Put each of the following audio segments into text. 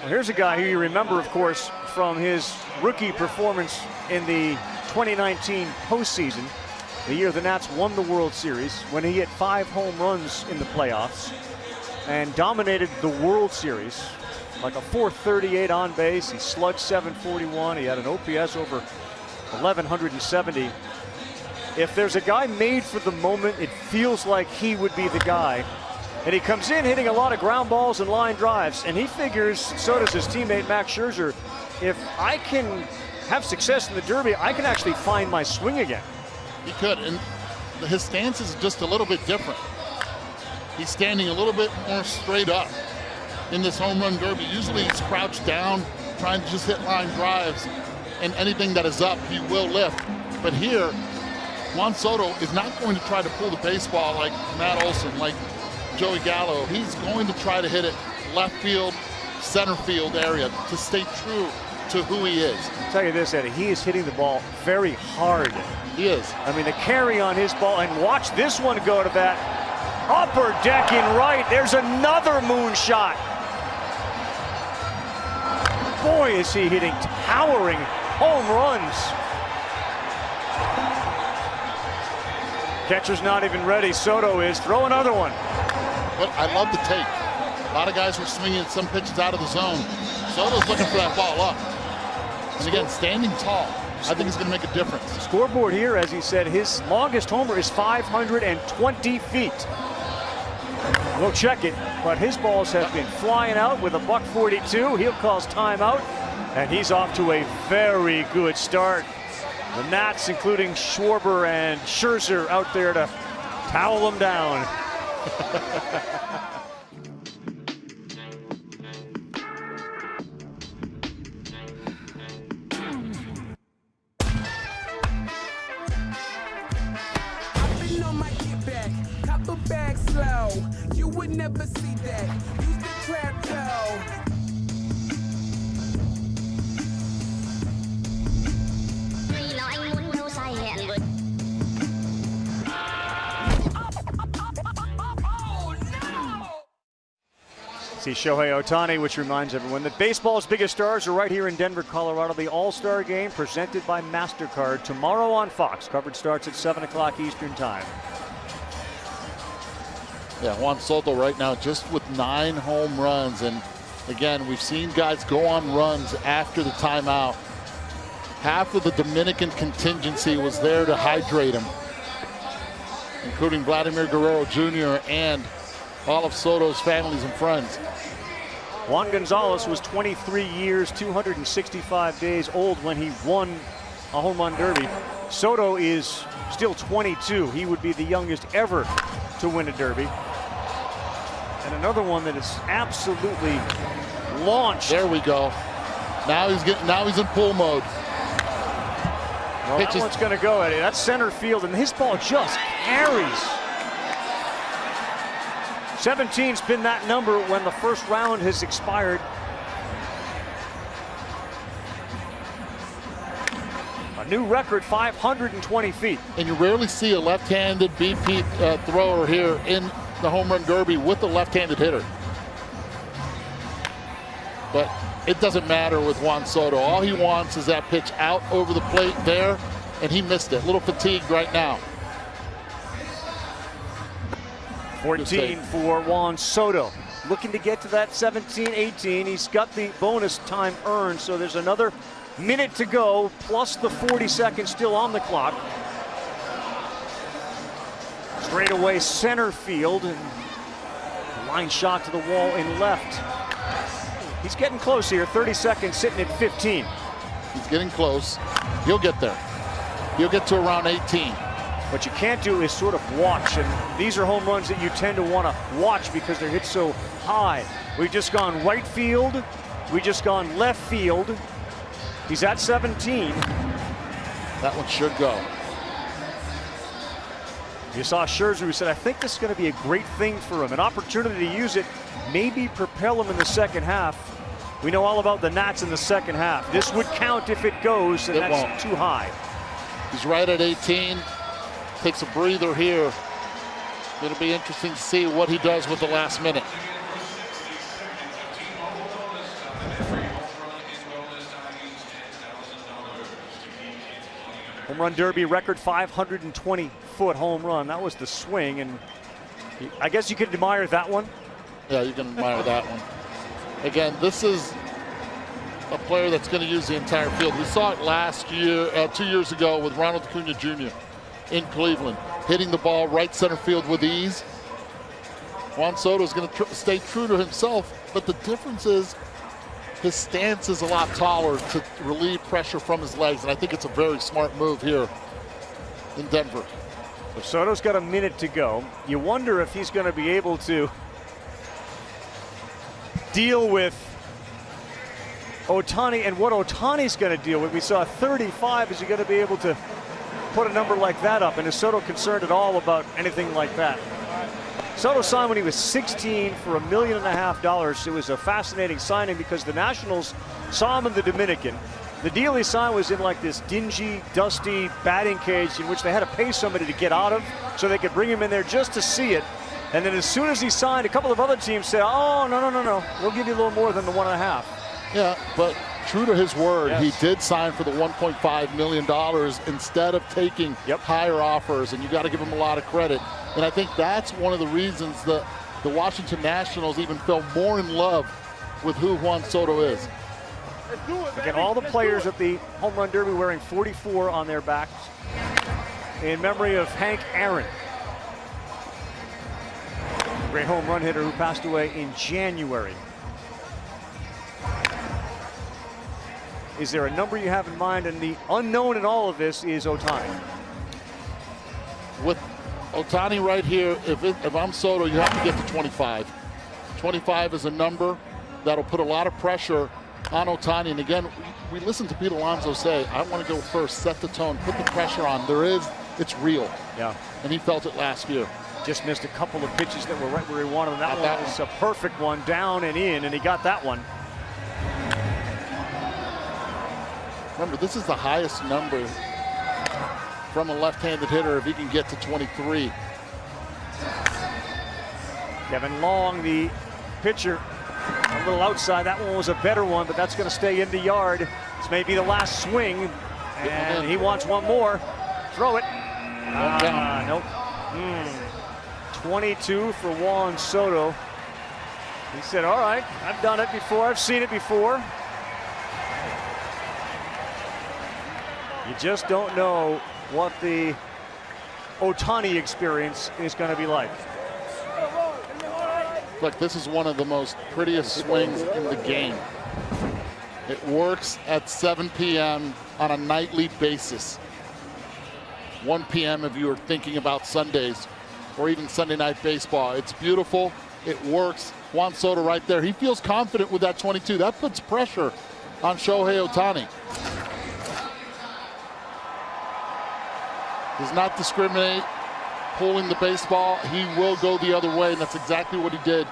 Well, here's a guy who you remember, of course, from his rookie performance in the 2019 postseason, the year the Nats won the World Series, when he hit 5 home runs in the playoffs and dominated the World Series. Like a .438 on base, he slugged .741. He had an OPS over 1170. If there's a guy made for the moment, it feels like he would be the guy. And he comes in hitting a lot of ground balls and line drives, and he figures, so does his teammate Max Scherzer, if I can have success in the Derby, I can actually find my swing again. He could, and his stance is just a little bit different. He's standing a little bit more straight up in this home run derby. Usually he's crouched down, trying to just hit line drives, and anything that is up, he will lift. But here, Juan Soto is not going to try to pull the baseball like Matt Olson, like Joey Gallo. He's going to try to hit it left field, center field area to stay true to who he is. I'll tell you this, Eddie, he is hitting the ball very hard. He is. I mean, the carry on his ball, and watch this one go to that upper deck in right. There's another moonshot. Boy, is he hitting towering home runs. Catcher's not even ready. Soto is. Throw another one. But I love the take. A lot of guys were swinging at some pitches out of the zone. Soto's looking for that ball up. And again, standing tall, I think it's going to make a difference. Scoreboard here, as he said, his longest homer is 520 feet. We'll check it, but his balls have been flying out with a .142. He'll cause timeout, and he's off to a very good start. The Nats, including Schwarber and Scherzer, out there to towel him down. Back slow, you would never see that. Use the trap toe. See Shohei Ohtani, which reminds everyone that baseball's biggest stars are right here in Denver, Colorado. The All-Star Game presented by MasterCard tomorrow on Fox. Coverage starts at 7 o'clock Eastern Time. Yeah, Juan Soto right now just with 9 home runs. And again, we've seen guys go on runs after the timeout. Half of the Dominican contingency was there to hydrate him, including Vladimir Guerrero Jr. and all of Soto's families and friends. Juan Gonzalez was 23 years, 265 days old when he won a home run derby. Soto is still 22. He would be the youngest ever to win a derby. And another one that is absolutely launched. There we go. Now he's in pull mode. Well, that one's going to go, Eddie. That's center field, and his ball just carries. 17's been that number when the first round has expired. A new record, 520 feet. And you rarely see a left-handed BP thrower here in the home run derby with a left-handed hitter. But it doesn't matter with Juan Soto. All he wants is that pitch out over the plate there, and he missed it. A little fatigued right now. 14 for Juan Soto. Looking to get to that 17-18. He's got the bonus time earned, so there's another minute to go, plus the 40 seconds still on the clock. Straight away center field, and line shot to the wall in left. He's getting close here, 30 seconds, sitting at 15. He's getting close. He'll get there. He'll get to around 18. What you can't do is sort of watch, and these are home runs that you tend to want to watch because they're hit so high. We've just gone right field. We've just gone left field. He's at 17. That one should go. You saw Scherzer, who said, I think this is going to be a great thing for him. An opportunity to use it, maybe propel him in the second half. We know all about the Nats in the second half. This would count if it goes, and that's too high. He's right at 18. Takes a breather here. It'll be interesting to see what he does with the last minute. Home run derby record 520-foot home run. That was the swing, and I guess you could admire that one. Yeah, you can admire that one. Again, this is a player that's going to use the entire field. We saw it last year, 2 years ago with Ronald Acuna Jr. in Cleveland, hitting the ball right center field with ease. Juan Soto is going to stay true to himself, but the difference is his stance is a lot taller to relieve pressure from his legs, and I think it's a very smart move here in Denver. So Soto's got a minute to go. You wonder if he's going to be able to deal with Ohtani and what Ohtani's going to deal with. We saw 35. Is he going to be able to put a number like that up? And is Soto concerned at all about anything like that? Soto signed when he was 16 for $1.5 million. It was a fascinating signing because the Nationals saw him in the Dominican. The deal he signed was in like this dingy, dusty batting cage in which they had to pay somebody to get out of so they could bring him in there just to see it. And then as soon as he signed, a couple of other teams said, oh, no, we'll give you a little more than the 1.5. Yeah, but true to his word, yes, he did sign for the $1.5 million instead of taking higher offers, and you got to give him a lot of credit. And I think that's one of the reasons that the Washington Nationals even fell more in love with who Juan Soto is. Again, all the players at the Home Run Derby wearing 44 on their backs in memory of Hank Aaron, great home run hitter who passed away in January. Is there a number you have in mind? And the unknown in all of this is Ohtani. With Ohtani right here, if I'm Soto, you have to get to 25. 25 is a number that'll put a lot of pressure on Ohtani. And again, we listened to Pete Alonso say, I want to go first, set the tone, put the pressure on. It's real. Yeah. And he felt it last year. Just missed a couple of pitches that were right where he wanted them. That one was a perfect one, down and in, and he got that one. Remember, this is the highest number from a left-handed hitter if he can get to 23. Kevin Long, the pitcher, a little outside. That one was a better one, but that's going to stay in the yard. This may be the last swing, and he wants one more. Throw it. Nope. 22 for Juan Soto. He said, all right, I've done it before. I've seen it before. You just don't know what the Ohtani experience is going to be like. Look, this is one of the most prettiest swings in the game. It works at 7 p.m. on a nightly basis. 1 p.m. if you are thinking about Sundays or even Sunday Night Baseball. It's beautiful. It works. Juan Soto right there. He feels confident with that 22. That puts pressure on Shohei Ohtani. Does not discriminate, pulling the baseball. He will go the other way, and that's exactly what he did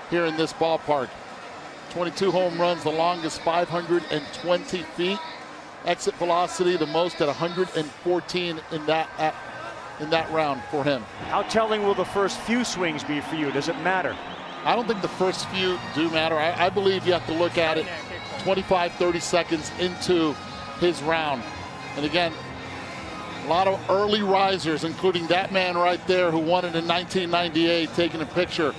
here in this ballpark. 22 home runs, the longest 520 feet. Exit velocity, the most at 114 in that round for him. How telling will the first few swings be for you? Does it matter? I don't think the first few do matter. I believe you have to look at it 25, 30 seconds into his round. And again, a lot of early risers, including that man right there who won it in 1998, taking a picture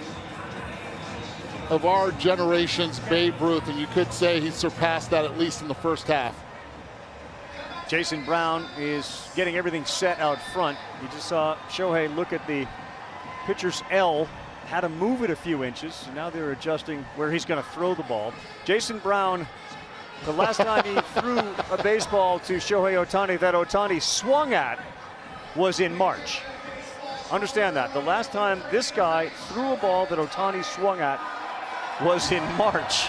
of our generation's Babe Ruth, and you could say he surpassed that at least in the first half. Jason Brown is getting everything set out front. You just saw Shohei look at the pitcher's L, had to move it a few inches, and now they're adjusting where he's going to throw the ball. Jason Brown, the last time he threw a baseball to Shohei Ohtani that Ohtani swung at was in March. Understand that. The last time this guy threw a ball that Ohtani swung at was in March.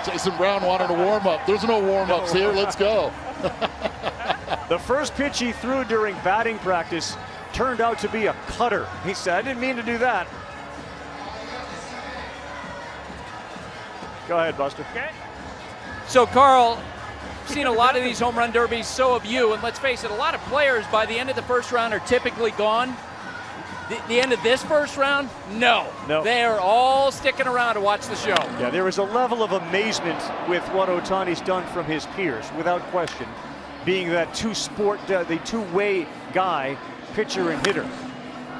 Jason Brown wanted a warm-up. There's no warm-ups here. Let's go. The first pitch he threw during batting practice turned out to be a cutter. He said, I didn't mean to do that. Go ahead, Buster. Okay. So, Carl, seen a lot of these home run derbies, so have you. And let's face it, a lot of players by the end of the first round are typically gone. The end of this first round, no. They are all sticking around to watch the show. Yeah, there is a level of amazement with what Ohtani's done from his peers, without question. being that the two-way guy, pitcher and hitter.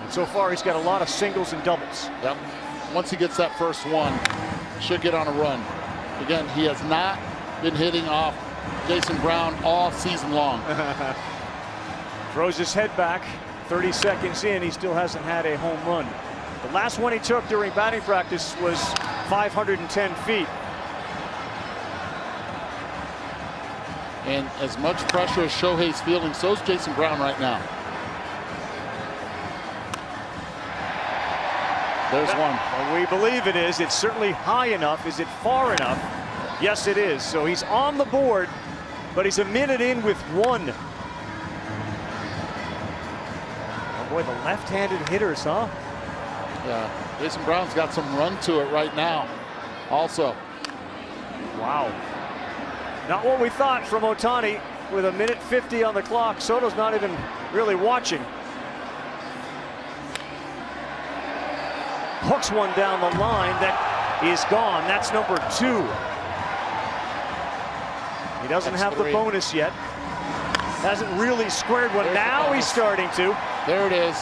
And so far, he's got a lot of singles and doubles. Yep. Once he gets that first one, should get on a run. Again, he has not been hitting off Jason Brown all season long. Throws his head back. 30 seconds in, he still hasn't had a home run. The last one he took during batting practice was 510 feet. And as much pressure as Shohei's feeling, so is Jason Brown right now. There's one. Well, we believe it is. It's certainly high enough. Is it far enough? Yes, it is. So he's on the board, but he's a minute in with one. Oh boy, the left-handed hitters, huh? Yeah, Jason Brown's got some run to it right now. Also. Wow. Not what we thought from Ohtani with a minute 50 on the clock. Soto's not even really watching. Hooks one down the line that is gone. That's number 2. He doesn't have the bonus yet. Hasn't really squared one. Now he's starting to. There it is.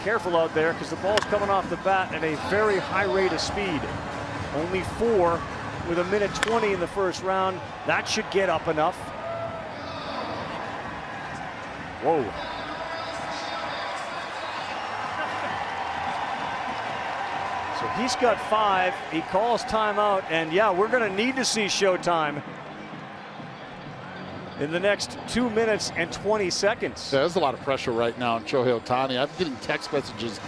Careful out there because the ball's coming off the bat at a very high rate of speed. Only 4 with a minute 20 in the first round. That should get up enough. Whoa. So he's got 5. He calls timeout, and yeah, we're going to need to see showtime in the next 2 minutes and 20 seconds. Yeah, there's a lot of pressure right now on Shohei Ohtani. I'm getting text messages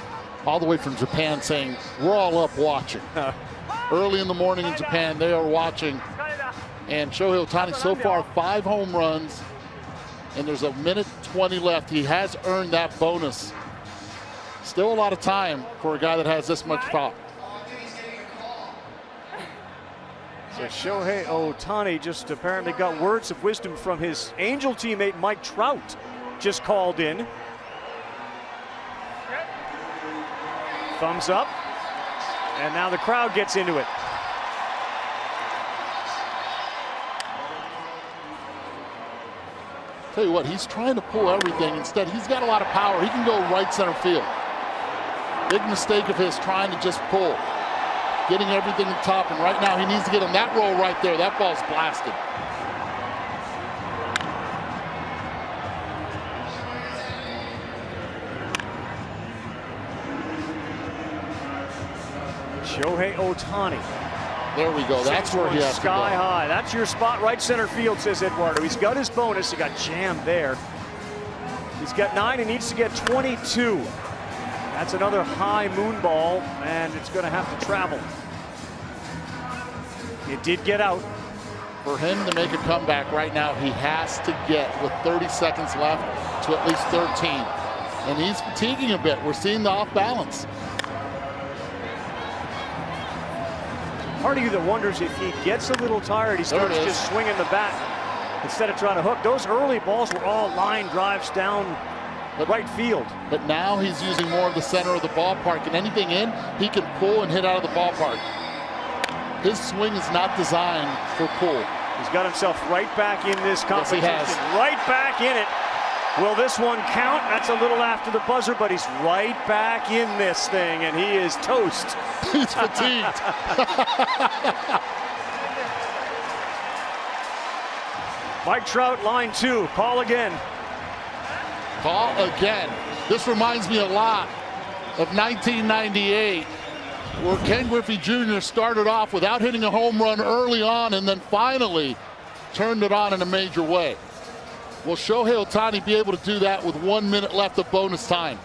all the way from Japan saying we're all up watching. Early in the morning in Japan, they are watching. And Shohei Ohtani so far 5 home runs, and there's a minute 20 left. He has earned that bonus. Still a lot of time for a guy that has this much pop. So Shohei Ohtani just apparently got words of wisdom from his Angel teammate Mike Trout. Just called in. Thumbs up. And now the crowd gets into it. Tell you what, he's trying to pull everything. Instead, he's got a lot of power. He can go right center field. Big mistake of his trying to just pull. Getting everything at top, and right now he needs to get on that roll right there. That ball's blasted. Shohei Ohtani. There we go. That's where he has to go. Sky high. That's your spot, right center field, says Eduardo. He's got his bonus. He got jammed there. He's got 9. He needs to get 22. That's another high moon ball, and it's going to have to travel. It did get out. For him to make a comeback right now, he has to get, with 30 seconds left, to at least 13. And he's fatiguing a bit. We're seeing the off balance. Part of you that wonders if he gets a little tired, he starts just swinging the bat instead of trying to hook. Those early balls were all line drives down right field. But now he's using more of the center of the ballpark, and anything in, he can pull and hit out of the ballpark. His swing is not designed for pull. He's got himself right back in this competition. Yes, he has. Right back in it. Will this one count? That's a little after the buzzer, but he's right back in this thing, and he is toast. He's fatigued. Mike Trout, line 2. Call again. Call again. This reminds me a lot of 1998, where Ken Griffey Jr. started off without hitting a home run early on and then finally turned it on in a major way. Will Shohei Ohtani be able to do that with 1 minute left of bonus time?